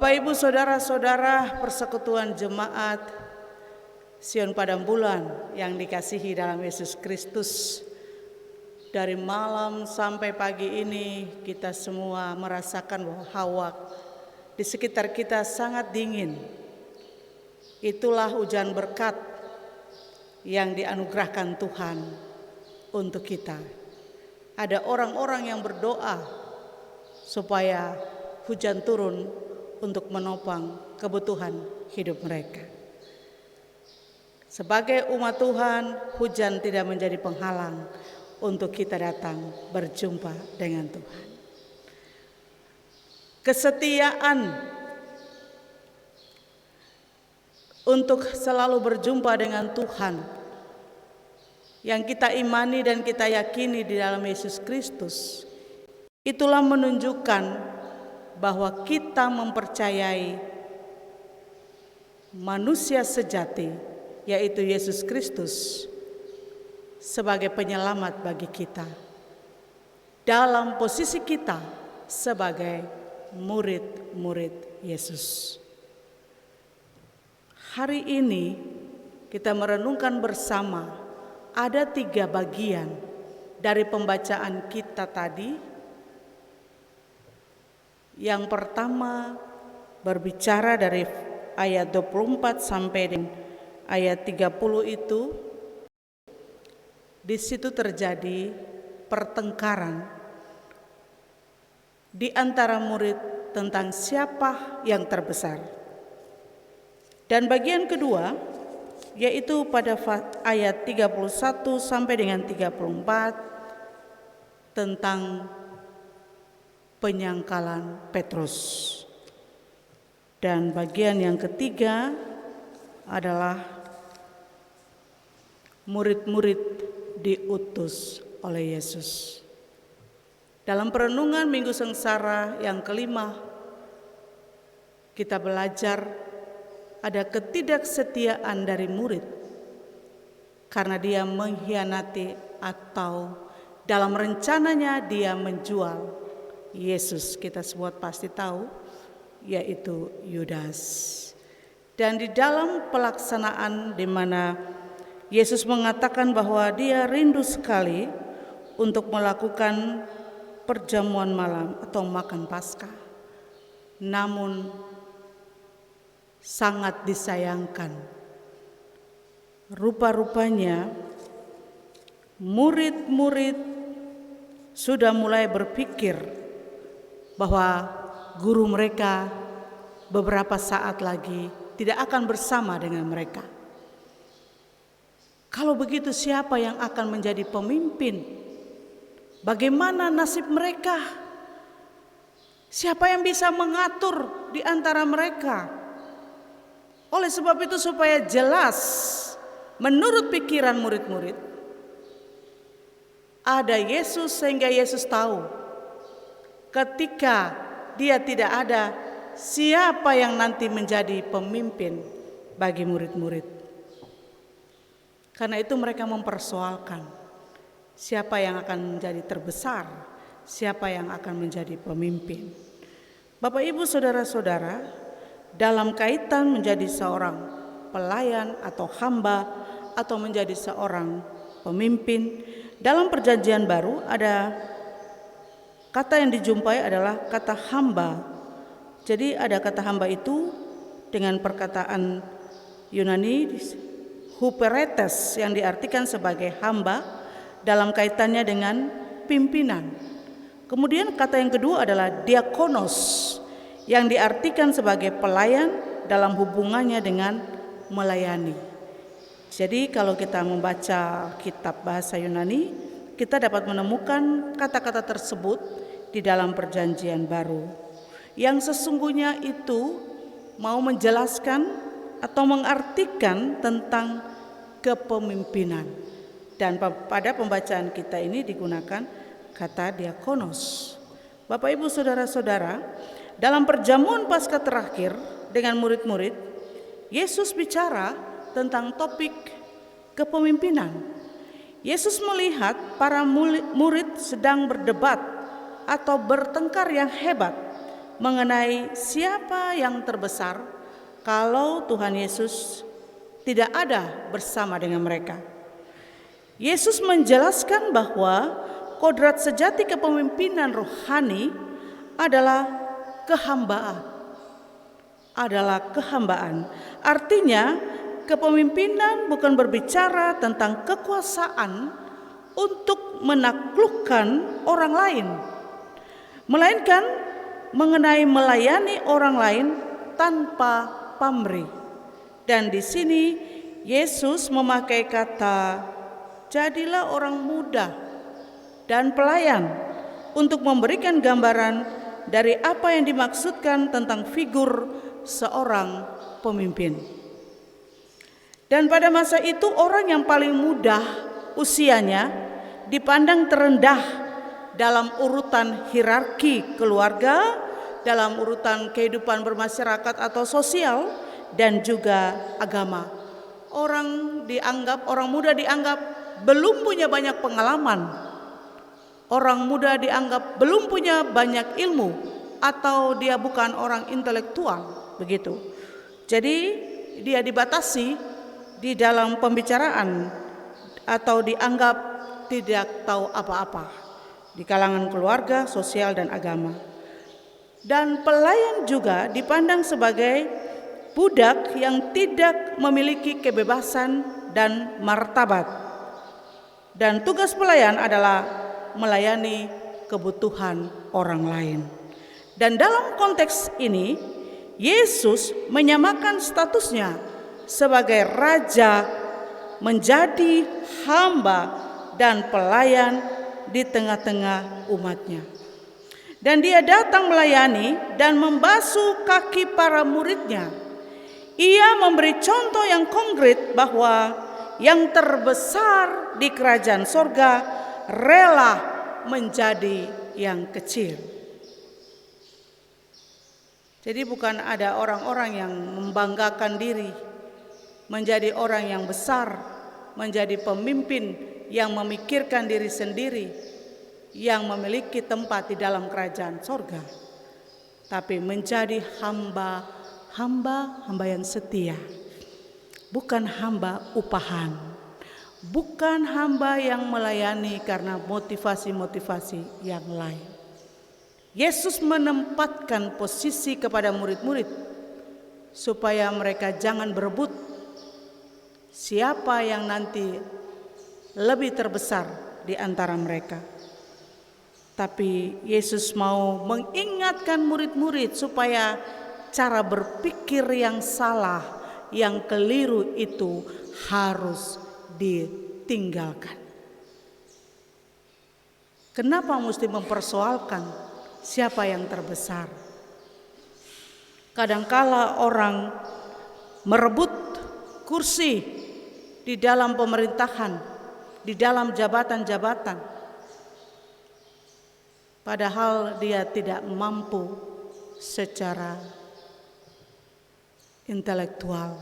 Bapak, Ibu, Saudara-saudara persekutuan jemaat Sion Padang Bulan yang dikasihi dalam Yesus Kristus, dari malam sampai pagi ini kita semua merasakan bahwa hawa di sekitar kita sangat dingin. Itulah hujan berkat yang dianugerahkan Tuhan untuk kita. Ada orang-orang yang berdoa supaya hujan turun untuk menopang kebutuhan hidup mereka. Sebagai umat Tuhan, hujan tidak menjadi penghalang untuk kita datang berjumpa dengan Tuhan. Kesetiaan untuk selalu berjumpa dengan Tuhan yang kita imani dan kita yakini di dalam Yesus Kristus, itulah menunjukkan bahwa kita mempercayai manusia sejati, yaitu Yesus Kristus, sebagai penyelamat bagi kita dalam posisi kita sebagai murid-murid Yesus. Hari ini kita merenungkan bersama ada 3 bagian dari pembacaan kita tadi. Yang pertama berbicara dari ayat 24 sampai dengan ayat 30 itu. Di situ terjadi pertengkaran di antara murid tentang siapa yang terbesar. Dan bagian kedua yaitu pada ayat 31 sampai dengan 34 tentang penyangkalan Petrus. Dan bagian yang ketiga adalah murid-murid diutus oleh Yesus. Dalam perenungan Minggu Sengsara yang kelima, kita belajar ada ketidaksetiaan dari murid karena dia mengkhianati atau dalam rencananya dia menjual Yesus. Kita semua pasti tahu, yaitu Yudas. Dan di dalam pelaksanaan di mana Yesus mengatakan bahwa dia rindu sekali untuk melakukan perjamuan malam atau makan Paskah, namun sangat disayangkan, rupa-rupanya murid-murid sudah mulai berpikir bahwa guru mereka beberapa saat lagi tidak akan bersama dengan mereka. Kalau begitu, siapa yang akan menjadi pemimpin? Bagaimana nasib mereka? Siapa yang bisa mengatur di antara mereka? Oleh sebab itu, supaya jelas menurut pikiran murid-murid, ada Yesus sehingga Yesus tahu ketika dia tidak ada, siapa yang nanti menjadi pemimpin bagi murid-murid. Karena itu mereka mempersoalkan siapa yang akan menjadi terbesar, siapa yang akan menjadi pemimpin. Bapak, Ibu, Saudara-saudara, dalam kaitan menjadi seorang pelayan atau hamba atau menjadi seorang pemimpin, dalam Perjanjian Baru ada kata yang dijumpai adalah kata hamba. Jadi ada kata hamba itu dengan perkataan Yunani huperetes yang diartikan sebagai hamba dalam kaitannya dengan pimpinan. Kemudian kata yang kedua adalah diakonos yang diartikan sebagai pelayan dalam hubungannya dengan melayani. Jadi kalau kita membaca kitab bahasa Yunani, kita dapat menemukan kata-kata tersebut di dalam Perjanjian Baru yang sesungguhnya itu mau menjelaskan atau mengartikan tentang kepemimpinan. Dan pada pembacaan kita ini digunakan kata diakonos. Bapak, Ibu, Saudara-saudara, dalam perjamuan Paskah terakhir dengan murid-murid, Yesus bicara tentang topik kepemimpinan. Yesus melihat para murid sedang berdebat atau bertengkar yang hebat mengenai siapa yang terbesar kalau Tuhan Yesus tidak ada bersama dengan mereka. Yesus menjelaskan bahwa kodrat sejati kepemimpinan rohani adalah kehambaan. Artinya, kepemimpinan bukan berbicara tentang kekuasaan untuk menaklukkan orang lain, melainkan mengenai melayani orang lain tanpa pamrih. Dan di sini Yesus memakai kata jadilah orang muda dan pelayan untuk memberikan gambaran dari apa yang dimaksudkan tentang figur seorang pemimpin. Dan pada masa itu orang yang paling muda usianya dipandang terendah dalam urutan hierarki keluarga, dalam urutan kehidupan bermasyarakat atau sosial, dan juga agama. Orang muda dianggap belum punya banyak pengalaman. Orang muda dianggap belum punya banyak ilmu, atau dia bukan orang intelektual, begitu. Jadi dia dibatasi di dalam pembicaraan atau dianggap tidak tahu apa-apa di kalangan keluarga, sosial, dan agama. Dan pelayan juga dipandang sebagai budak yang tidak memiliki kebebasan dan martabat. Dan tugas pelayan adalah melayani kebutuhan orang lain. Dan dalam konteks ini, Yesus menyamakan statusnya sebagai raja menjadi hamba dan pelayan di tengah-tengah umatnya. Dan dia datang melayani dan membasuh kaki para muridnya. Ia memberi contoh yang konkret bahwa yang terbesar di kerajaan sorga rela menjadi yang kecil. Jadi bukan ada orang-orang yang membanggakan diri menjadi orang yang besar, menjadi pemimpin yang memikirkan diri sendiri, yang memiliki tempat di dalam kerajaan sorga, tapi menjadi hamba yang setia, bukan hamba upahan, bukan hamba yang melayani karena motivasi-motivasi yang lain. Yesus menempatkan posisi kepada murid-murid supaya mereka jangan berebut siapa yang nanti lebih terbesar di antara mereka. Tapi Yesus mau mengingatkan murid-murid supaya cara berpikir yang salah, yang keliru itu harus ditinggalkan. Kenapa mesti mempersoalkan siapa yang terbesar? Kadangkala orang merebut kursi di dalam pemerintahan, di dalam jabatan-jabatan, padahal dia tidak mampu secara intelektual,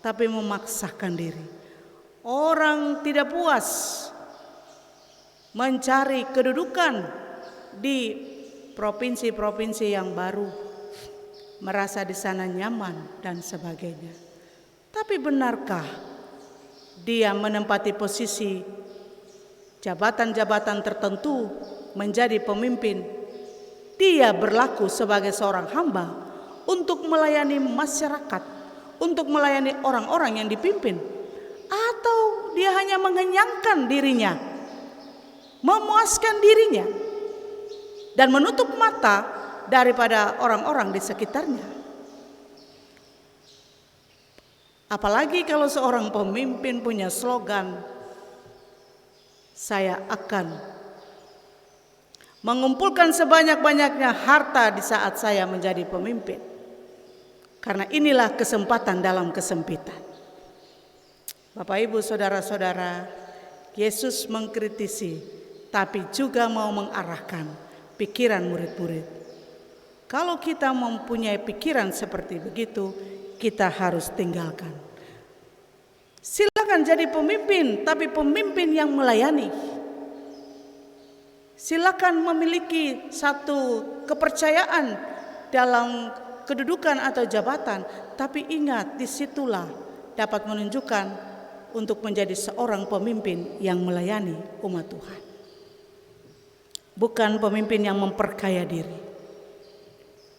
tapi memaksakan diri. Orang tidak puas mencari kedudukan di provinsi-provinsi yang baru, merasa di sana nyaman dan sebagainya. Tapi benarkah dia menempati posisi jabatan-jabatan tertentu menjadi pemimpin? Dia berlaku sebagai seorang hamba untuk melayani masyarakat, untuk melayani orang-orang yang dipimpin, atau dia hanya mengenyangkan dirinya, memuaskan dirinya, dan menutup mata daripada orang-orang di sekitarnya? Apalagi kalau seorang pemimpin punya slogan, saya akan mengumpulkan sebanyak-banyaknya harta di saat saya menjadi pemimpin. Karena inilah kesempatan dalam kesempitan. Bapak, Ibu, saudara-saudara, Yesus mengkritisi, tapi juga mau mengarahkan pikiran murid-murid. Kalau kita mempunyai pikiran seperti begitu, kita harus tinggalkan. Silakan jadi pemimpin, tapi pemimpin yang melayani. Silakan memiliki satu kepercayaan dalam kedudukan atau jabatan, tapi ingat disitulah dapat menunjukkan untuk menjadi seorang pemimpin yang melayani umat Tuhan. Bukan pemimpin yang memperkaya diri.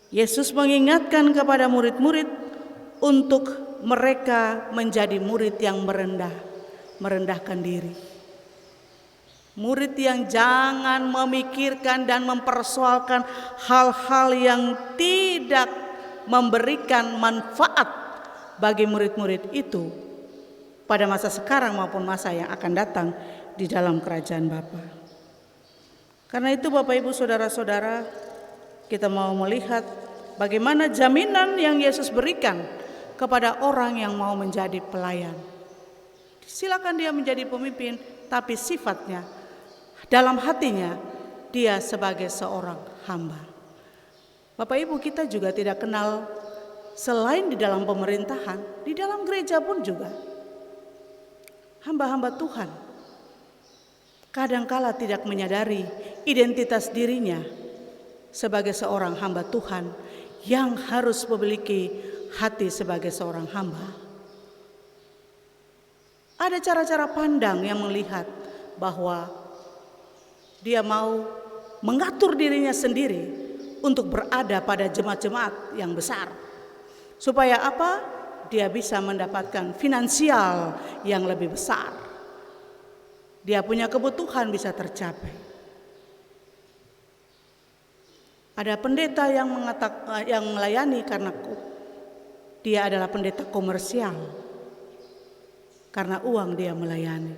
Yesus mengingatkan kepada murid-murid untuk mereka menjadi murid yang merendahkan diri. Murid yang jangan memikirkan dan mempersoalkan hal-hal yang tidak memberikan manfaat bagi murid-murid itu pada masa sekarang maupun masa yang akan datang di dalam kerajaan Bapa. Karena itu Bapak Ibu Saudara-saudara, kita mau melihat bagaimana jaminan yang Yesus berikan kepada orang yang mau menjadi pelayan. Silakan dia menjadi pemimpin, tapi sifatnya dalam hatinya dia sebagai seorang hamba. Bapak Ibu, kita juga tidak kenal selain di dalam pemerintahan, di dalam gereja pun juga hamba-hamba Tuhan kadangkala tidak menyadari identitas dirinya sebagai seorang hamba Tuhan yang harus memiliki hati sebagai seorang hamba. Ada cara-cara pandang yang melihat bahwa dia mau mengatur dirinya sendiri untuk berada pada jemaat-jemaat yang besar. Supaya apa? Dia bisa mendapatkan finansial yang lebih besar. Dia punya kebutuhan bisa tercapai. Ada pendeta yang melayani karena dia adalah pendeta komersial. Karena uang dia melayani.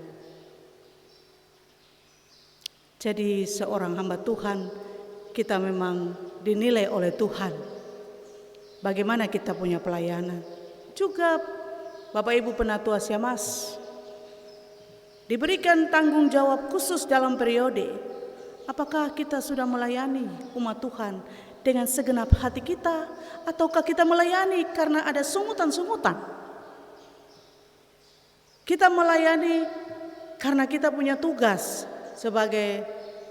Jadi seorang hamba Tuhan, kita memang dinilai oleh Tuhan. Bagaimana kita punya pelayanan. Juga Bapak Ibu Penatua Siamas diberikan tanggung jawab khusus dalam periode. Apakah kita sudah melayani umat Tuhan dengan segenap hati kita, ataukah kita melayani karena ada sungutan-sungutan? Kita melayani karena kita punya tugas sebagai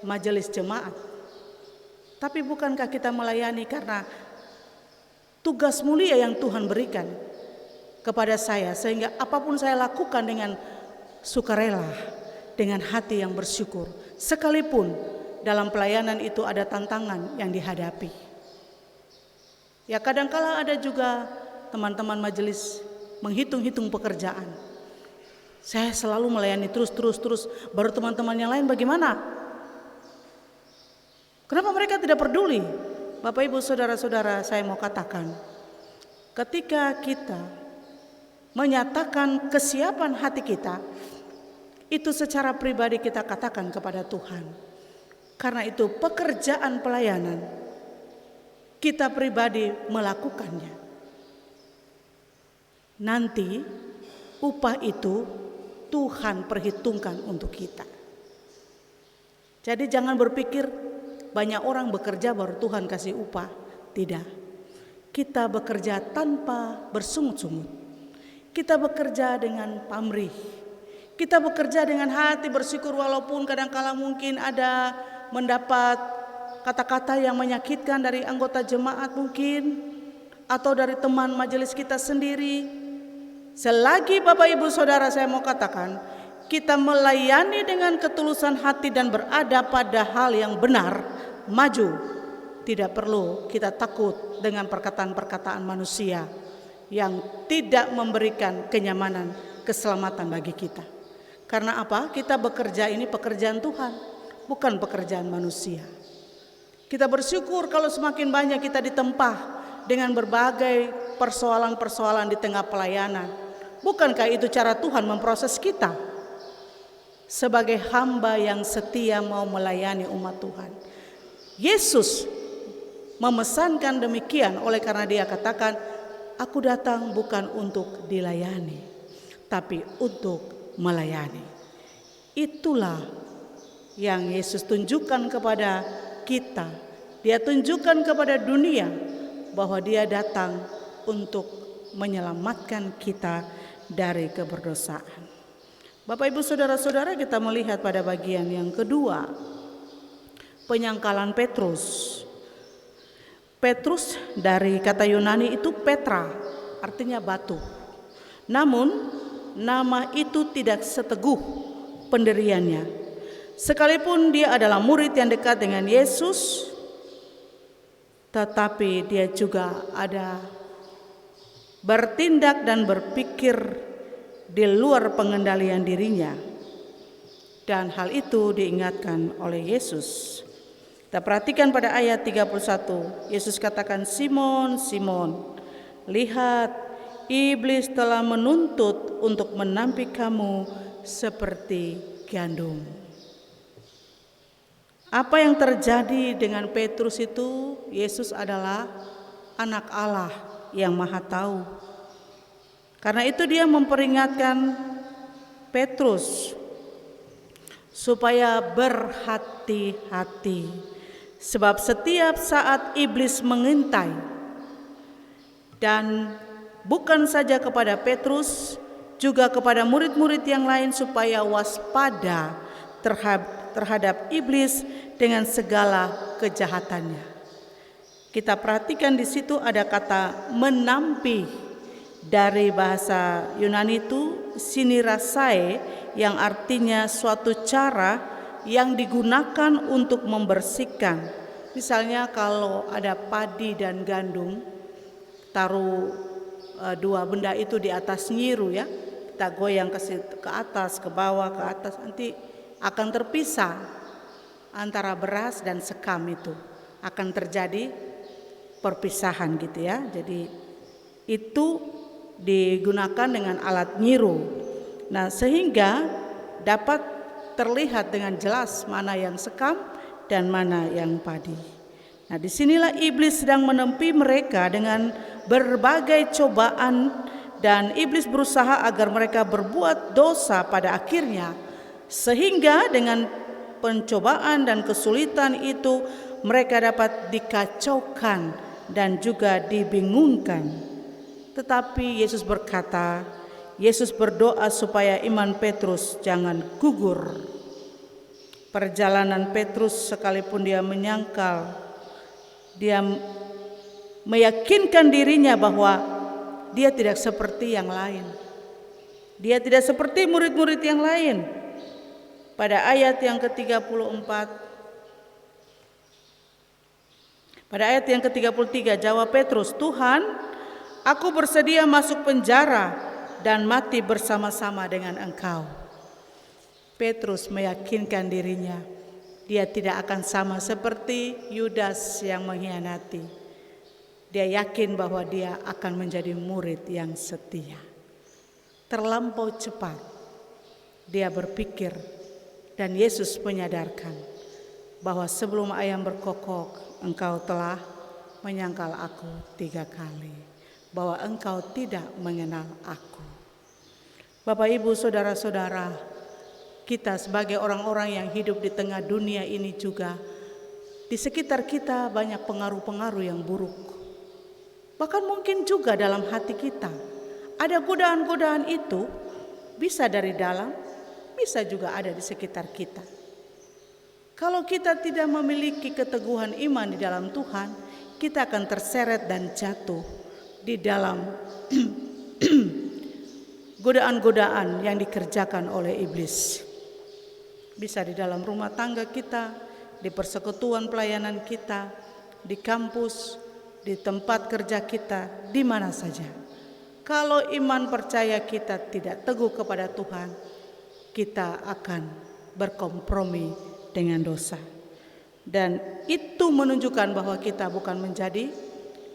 majelis jemaat. Tapi bukankah kita melayani karena tugas mulia yang Tuhan berikan kepada saya, sehingga apapun saya lakukan dengan sukarela, dengan hati yang bersyukur, sekalipun dalam pelayanan itu ada tantangan yang dihadapi. Ya, kadangkala ada juga teman-teman majelis menghitung-hitung pekerjaan. Saya selalu melayani terus, baru teman-teman yang lain bagaimana? Kenapa mereka tidak peduli? Bapak Ibu Saudara-saudara, saya mau katakan, ketika kita menyatakan kesiapan hati kita, itu secara pribadi kita katakan kepada Tuhan. Karena itu pekerjaan pelayanan kita pribadi melakukannya. Nanti upah itu Tuhan perhitungkan untuk kita. Jadi jangan berpikir banyak orang bekerja baru Tuhan kasih upah. Tidak. Kita bekerja tanpa bersungut-sungut. Kita bekerja dengan pamrih. Kita bekerja dengan hati bersyukur, walaupun kadang-kala mungkin ada mendapat kata-kata yang menyakitkan dari anggota jemaat mungkin, atau dari teman majelis kita sendiri. Selagi Bapak Ibu Saudara, saya mau katakan, kita melayani dengan ketulusan hati dan berada pada hal yang benar, maju. Tidak perlu kita takut dengan perkataan-perkataan manusia yang tidak memberikan kenyamanan, keselamatan bagi kita. Karena apa? Kita bekerja ini pekerjaan Tuhan, bukan pekerjaan manusia. Kita bersyukur kalau semakin banyak kita ditempa dengan berbagai persoalan-persoalan di tengah pelayanan. Bukankah itu cara Tuhan memproses kita sebagai hamba yang setia mau melayani umat Tuhan? Yesus memesankan demikian, oleh karena dia katakan, aku datang bukan untuk dilayani, tapi untuk melayani. Itulah yang Yesus tunjukkan kepada kita. Dia tunjukkan kepada dunia bahwa dia datang untuk menyelamatkan kita dari keberdosaan. Bapak Ibu Saudara-saudara, kita melihat pada bagian yang kedua, penyangkalan Petrus. Petrus dari kata Yunani itu Petra, artinya batu. Namun nama itu tidak seteguh pendiriannya. Sekalipun dia adalah murid yang dekat dengan Yesus, tetapi dia juga ada bertindak dan berpikir di luar pengendalian dirinya. Dan hal itu diingatkan oleh Yesus. Kita perhatikan pada ayat 31, Yesus katakan, "Simon, Simon, lihat, iblis telah menuntut untuk menampik kamu seperti gandum." Apa yang terjadi dengan Petrus itu? Yesus adalah anak Allah yang Maha Tahu. Karena itu dia memperingatkan Petrus supaya berhati-hati, sebab setiap saat iblis mengintai, dan bukan saja kepada Petrus, juga kepada murid-murid yang lain, supaya waspada terhadap iblis dengan segala kejahatannya. Kita perhatikan di situ ada kata menampi, dari bahasa Yunani itu sinirasae, yang artinya suatu cara yang digunakan untuk membersihkan. Misalnya kalau ada padi dan gandum, taruh dua benda itu di atas nyiru ya, kita goyang ke atas, ke bawah, ke atas, nanti akan terpisah antara beras dan sekam, itu akan terjadi perpisahan gitu ya. Jadi itu digunakan dengan alat nyiru. Nah, sehingga dapat terlihat dengan jelas mana yang sekam dan mana yang padi. Nah, disinilah iblis sedang menempi mereka dengan berbagai cobaan, dan iblis berusaha agar mereka berbuat dosa pada akhirnya, sehingga dengan pencobaan dan kesulitan itu mereka dapat dikacaukan dan juga dibingungkan. Tetapi Yesus berkata, Yesus berdoa supaya iman Petrus jangan gugur. Perjalanan Petrus, sekalipun dia menyangkal, dia meyakinkan dirinya bahwa dia tidak seperti yang lain. Dia tidak seperti murid-murid yang lain. Pada ayat yang ke-34, pada ayat yang ke-33, jawab Petrus, "Tuhan, aku bersedia masuk penjara dan mati bersama-sama dengan Engkau." Petrus meyakinkan dirinya, dia tidak akan sama seperti Yudas yang mengkhianati. Dia yakin bahwa dia akan menjadi murid yang setia. Terlampau cepat dia berpikir, dan Yesus menyadarkan bahwa sebelum ayam berkokok, engkau telah menyangkal aku 3 kali, bahwa engkau tidak mengenal aku. Bapak, Ibu, saudara-saudara, kita sebagai orang-orang yang hidup di tengah dunia ini juga, di sekitar kita banyak pengaruh-pengaruh yang buruk. Bahkan mungkin juga dalam hati kita ada godaan-godaan, itu bisa dari dalam, bisa juga ada di sekitar kita. Kalau kita tidak memiliki keteguhan iman di dalam Tuhan, kita akan terseret dan jatuh di dalam godaan-godaan yang dikerjakan oleh iblis. Bisa di dalam rumah tangga kita, di persekutuan pelayanan kita, di kampus, di tempat kerja kita, di mana saja. Kalau iman percaya kita tidak teguh kepada Tuhan, kita akan berkompromi dengan dosa. Dan itu menunjukkan bahwa kita bukan menjadi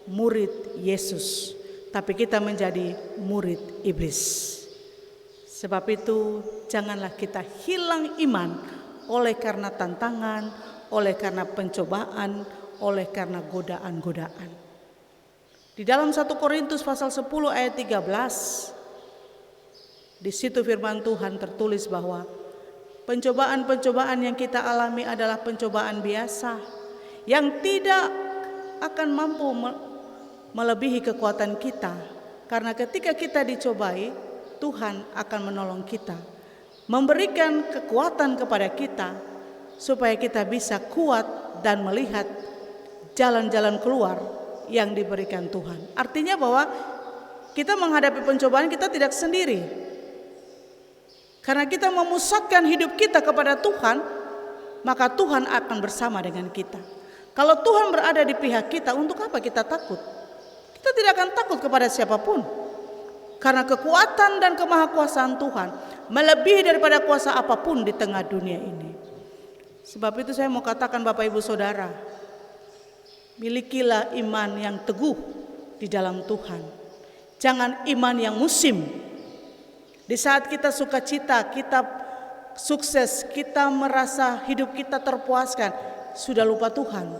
murid Yesus, tapi kita menjadi murid iblis. Sebab itu janganlah kita hilang iman oleh karena tantangan, oleh karena pencobaan, oleh karena godaan-godaan. Di dalam 1 Korintus pasal 10 ayat 13, di situ firman Tuhan tertulis bahwa pencobaan-pencobaan yang kita alami adalah pencobaan biasa yang tidak akan mampu melebihi kekuatan kita. Karena ketika kita dicobai, Tuhan akan menolong kita, memberikan kekuatan kepada kita supaya kita bisa kuat dan melihat jalan-jalan keluar yang diberikan Tuhan. Artinya bahwa kita menghadapi pencobaan kita tidak sendiri. Karena kita memusatkan hidup kita kepada Tuhan, maka Tuhan akan bersama dengan kita. Kalau Tuhan berada di pihak kita, untuk apa kita takut? Kita tidak akan takut kepada siapapun. Karena kekuatan dan kemahakuasaan Tuhan melebihi daripada kuasa apapun di tengah dunia ini. Sebab itu saya mau katakan Bapak Ibu Saudara, milikilah iman yang teguh di dalam Tuhan. Jangan iman yang musim. Di saat kita sukacita, kita sukses, kita merasa hidup kita terpuaskan, sudah lupa Tuhan.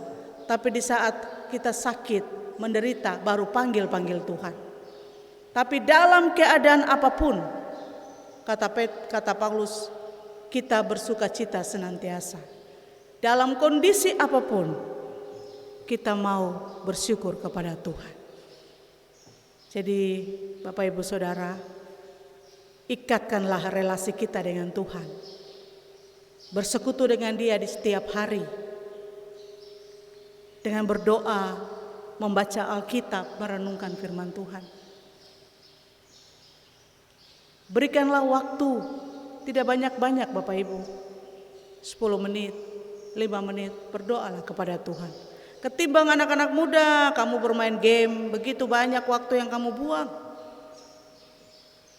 Tapi di saat kita sakit, menderita, baru panggil Tuhan. Tapi dalam keadaan apapun, kata Paulus, kita bersukacita senantiasa. Dalam kondisi apapun, kita mau bersyukur kepada Tuhan. Jadi Bapak Ibu Saudara, ikatkanlah relasi kita dengan Tuhan. Bersekutu dengan Dia di setiap hari. Dengan berdoa, membaca Alkitab, merenungkan firman Tuhan. Berikanlah waktu, tidak banyak-banyak Bapak Ibu. 10 menit, 5 menit, berdoalah kepada Tuhan. Ketimbang anak-anak muda, kamu bermain game, begitu banyak waktu yang kamu buang.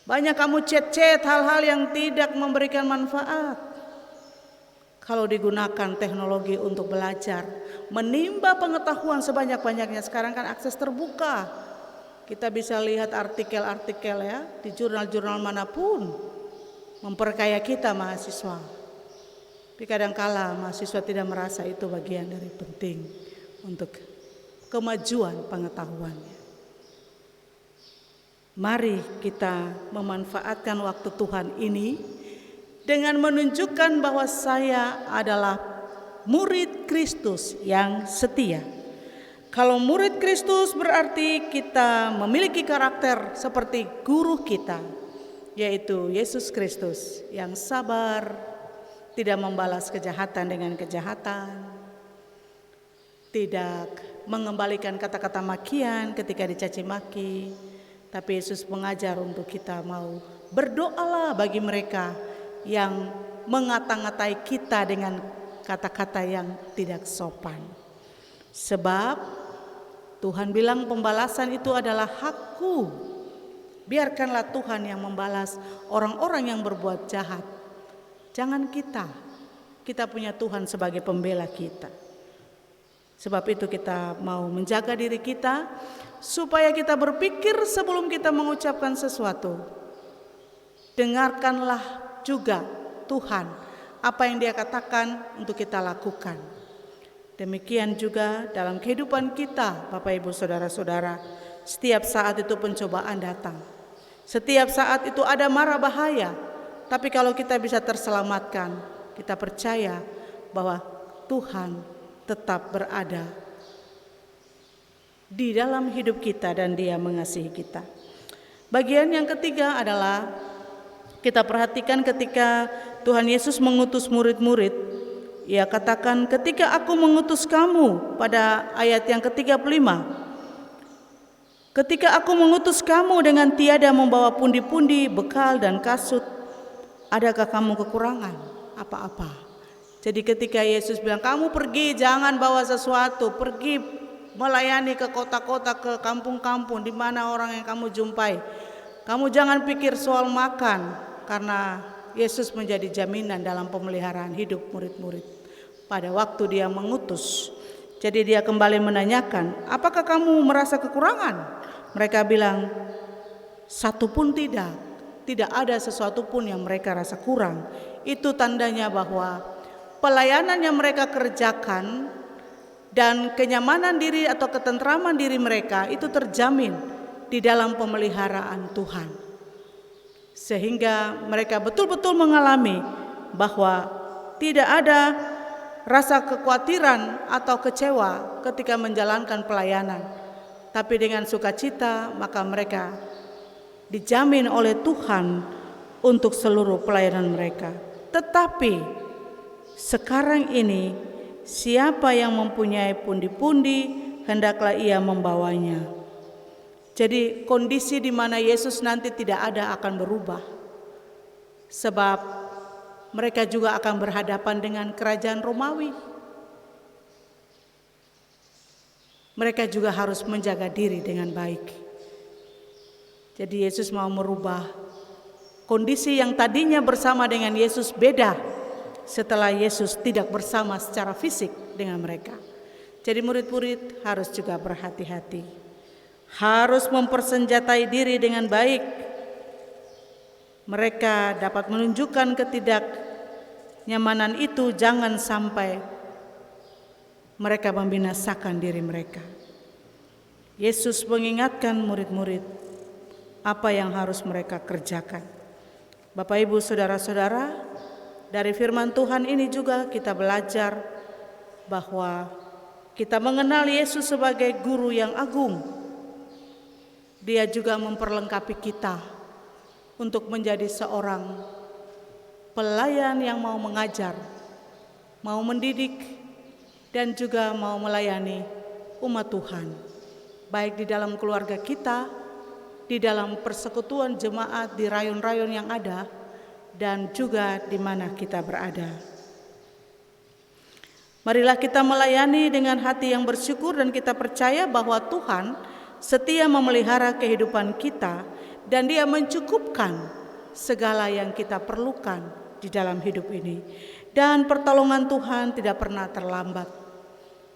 Banyak kamu chat-chat hal-hal yang tidak memberikan manfaat. Kalau digunakan teknologi untuk belajar, menimba pengetahuan sebanyak-banyaknya, sekarang kan akses terbuka. Kita bisa lihat artikel-artikel ya di jurnal-jurnal manapun, memperkaya kita mahasiswa. Tapi kadangkala mahasiswa tidak merasa itu bagian dari penting untuk kemajuan pengetahuannya. Mari kita memanfaatkan waktu Tuhan ini dengan menunjukkan bahwa saya adalah murid Kristus yang setia. Kalau murid Kristus berarti kita memiliki karakter seperti guru kita, yaitu Yesus Kristus yang sabar, tidak membalas kejahatan dengan kejahatan, tidak mengembalikan kata-kata makian ketika dicaci maki. Tapi Yesus mengajar untuk kita mau berdoalah bagi mereka yang mengata-ngatai kita dengan kata-kata yang tidak sopan. Sebab Tuhan bilang pembalasan itu adalah hakku. Biarkanlah Tuhan yang membalas orang-orang yang berbuat jahat. Jangan kita. Kita punya Tuhan sebagai pembela kita. Sebab itu kita mau menjaga diri kita supaya kita berpikir sebelum kita mengucapkan sesuatu. Dengarkanlah juga Tuhan apa yang Dia katakan untuk kita lakukan. Demikian juga dalam kehidupan kita, Bapak Ibu Saudara-saudara, setiap saat itu pencobaan datang. Setiap saat itu ada mara bahaya. Tapi kalau kita bisa terselamatkan, kita percaya bahwa Tuhan tetap berada di dalam hidup kita dan Dia mengasihi kita. Bagian yang ketiga adalah kita perhatikan ketika Tuhan Yesus mengutus murid-murid. Ia katakan, ketika aku mengutus kamu, pada ayat yang ke-35. Ketika aku mengutus kamu dengan tiada membawa pundi-pundi, bekal dan kasut, adakah kamu kekurangan apa-apa? Jadi ketika Yesus bilang, kamu pergi jangan bawa sesuatu, pergi melayani ke kota-kota, ke kampung-kampung di mana orang yang kamu jumpai. Kamu jangan pikir soal makan, karena Yesus menjadi jaminan dalam pemeliharaan hidup murid-murid. Pada waktu Dia mengutus, jadi Dia kembali menanyakan, apakah kamu merasa kekurangan? Mereka bilang, satu pun tidak. Tidak ada sesuatu pun yang mereka rasa kurang. Itu tandanya bahwa pelayanan yang mereka kerjakan dan kenyamanan diri atau ketentraman diri mereka itu terjamin di dalam pemeliharaan Tuhan. Sehingga mereka betul-betul mengalami bahwa tidak ada rasa kekhawatiran atau kecewa ketika menjalankan pelayanan. Tapi dengan sukacita maka mereka dijamin oleh Tuhan untuk seluruh pelayanan mereka. Tetapi sekarang ini siapa yang mempunyai pundi-pundi, hendaklah ia membawanya. Jadi kondisi di mana Yesus nanti tidak ada akan berubah. Sebab mereka juga akan berhadapan dengan kerajaan Romawi. Mereka juga harus menjaga diri dengan baik. Jadi Yesus mau merubah kondisi yang tadinya bersama dengan Yesus beda setelah Yesus tidak bersama secara fisik dengan mereka. Jadi murid-murid harus juga berhati-hati. Harus mempersenjatai diri dengan baik. Mereka dapat menunjukkan ketidaknyamanan itu, jangan sampai mereka membinasakan diri mereka. Yesus mengingatkan murid-murid apa yang harus mereka kerjakan. Bapak, Ibu, saudara-saudara, dari firman Tuhan ini juga kita belajar bahwa kita mengenal Yesus sebagai guru yang agung. Dia juga memperlengkapi kita untuk menjadi seorang pelayan yang mau mengajar, mau mendidik, dan juga mau melayani umat Tuhan, baik di dalam keluarga kita, di dalam persekutuan jemaat, di rayon-rayon yang ada, dan juga di mana kita berada. Marilah kita melayani dengan hati yang bersyukur dan kita percaya bahwa Tuhan setia memelihara kehidupan kita dan Dia mencukupkan segala yang kita perlukan di dalam hidup ini. Dan pertolongan Tuhan tidak pernah terlambat.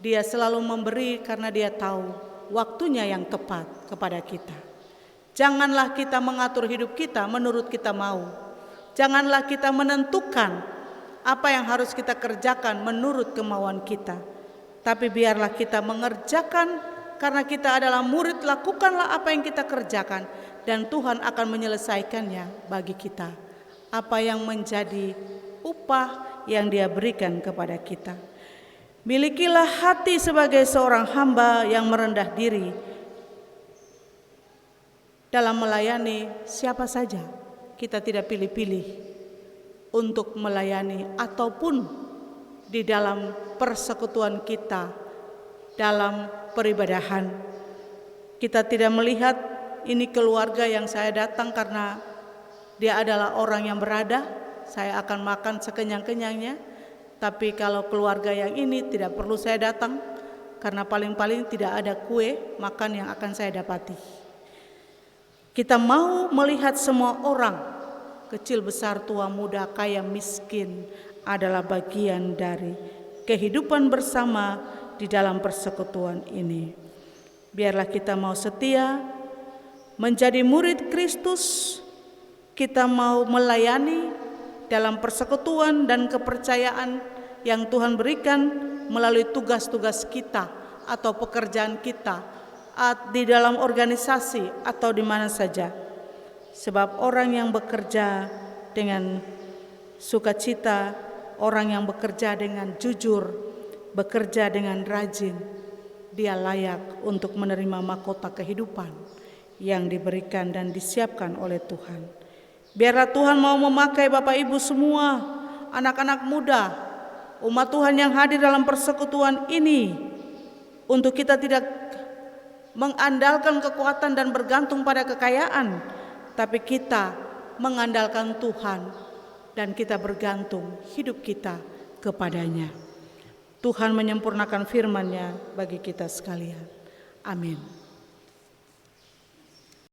Dia selalu memberi karena Dia tahu waktunya yang tepat kepada kita. Janganlah kita mengatur hidup kita menurut kita mau. Janganlah kita menentukan apa yang harus kita kerjakan menurut kemauan kita. Tapi biarlah kita mengerjakan karena kita adalah murid, lakukanlah apa yang kita kerjakan dan Tuhan akan menyelesaikannya bagi kita. Apa yang menjadi upah yang Dia berikan kepada kita. Milikilah hati sebagai seorang hamba yang merendah diri dalam melayani siapa saja. Kita tidak pilih-pilih untuk melayani ataupun di dalam persekutuan kita, dalam peribadahan. Kita tidak melihat ini keluarga yang saya datang karena dia adalah orang yang berada, saya akan makan sekenyang-kenyangnya. Tapi kalau keluarga yang ini tidak perlu saya datang, karena paling-paling tidak ada kue makan yang akan saya dapati. Kita mau melihat semua orang, kecil besar tua muda kaya miskin, adalah bagian dari kehidupan bersama di dalam persekutuan ini. Biarlah kita mau setia menjadi murid Kristus, kita mau melayani dalam persekutuan dan kepercayaan yang Tuhan berikan melalui tugas-tugas kita atau pekerjaan kita di dalam organisasi atau di mana saja. Sebab orang yang bekerja dengan sukacita, orang yang bekerja dengan jujur, bekerja dengan rajin, dia layak untuk menerima mahkota kehidupan yang diberikan dan disiapkan oleh Tuhan. Biarlah Tuhan mau memakai Bapak Ibu semua, anak-anak muda, umat Tuhan yang hadir dalam persekutuan ini, untuk kita tidak mengandalkan kekuatan dan bergantung pada kekayaan, tapi kita mengandalkan Tuhan dan kita bergantung hidup kita kepadanya. Tuhan menyempurnakan firman-Nya bagi kita sekalian. Amin.